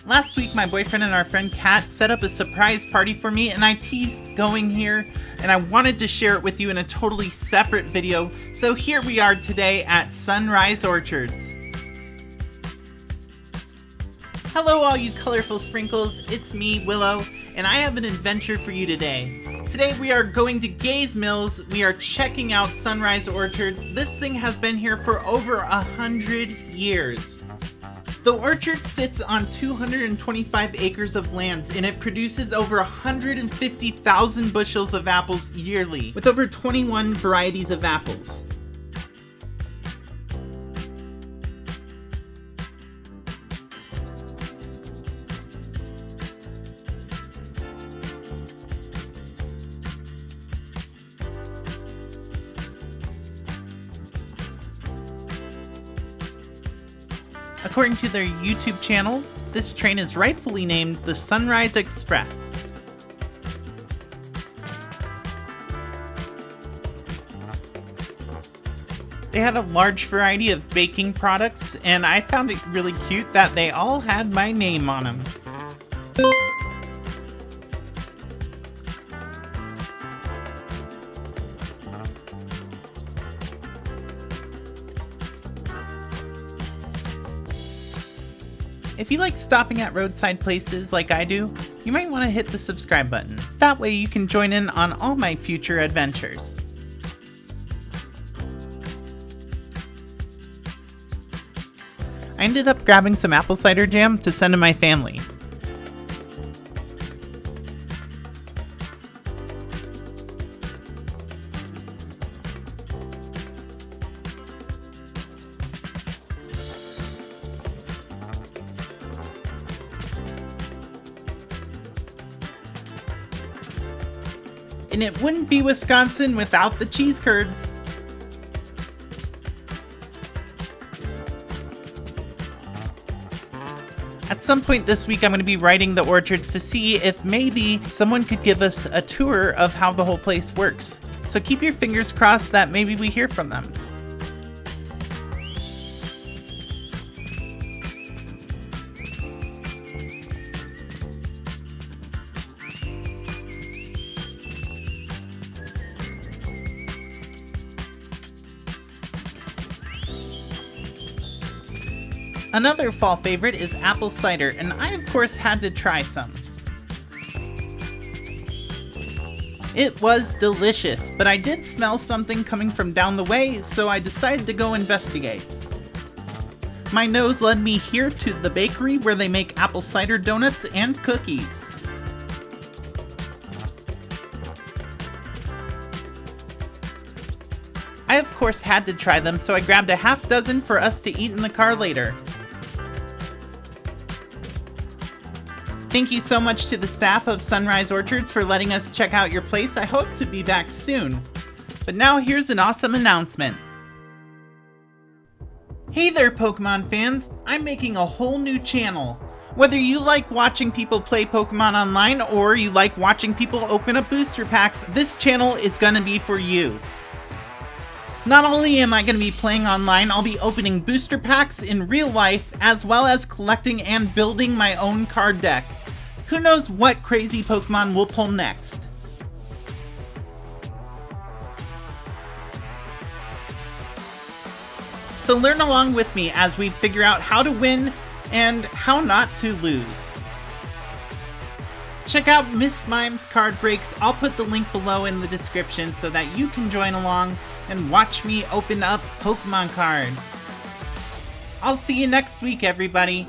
Last week, my boyfriend and our friend Kat set up a surprise party for me, and I teased going here, and I wanted to share it with you in a totally separate video, so here we are today at Sunrise Orchards. Hello all you colorful sprinkles, it's me, Willow, and I have an adventure for you today. Today we are going to Gaze Mills, we are checking out Sunrise Orchards. This thing has been here for over 100 years. The orchard sits on 225 acres of land, and it produces over 150,000 bushels of apples yearly, with over 21 varieties of apples. According to their YouTube channel, this train is rightfully named the Sunrise Express. They had a large variety of baking products, and I found it really cute that they all had my name on them. If you like stopping at roadside places like I do, you might want to hit the subscribe button. That way you can join in on all my future adventures. I ended up grabbing some apple cider jam to send to my family. And it wouldn't be Wisconsin without the cheese curds. At some point this week, I'm going to be riding the orchards to see if maybe someone could give us a tour of how the whole place works. So keep your fingers crossed that maybe we hear from them. Another fall favorite is apple cider, and I of course had to try some. It was delicious, but I did smell something coming from down the way, so I decided to go investigate. My nose led me here to the bakery where they make apple cider donuts and cookies. I of course had to try them, so I grabbed a half dozen for us to eat in the car later. Thank you so much to the staff of Sunrise Orchards for letting us check out your place. I hope to be back soon. But now here's an awesome announcement. Hey there Pokemon fans, I'm making a whole new channel. Whether you like watching people play Pokemon online or you like watching people open up booster packs, this channel is gonna be for you. Not only am I going to be playing online, I'll be opening booster packs in real life, as well as collecting and building my own card deck. Who knows what crazy Pokemon we'll pull next? So learn along with me as we figure out how to win and how not to lose. Check out Miss Mime's card breaks. I'll put the link below in the description so that you can join along and watch me open up Pokemon cards. I'll see you next week, everybody.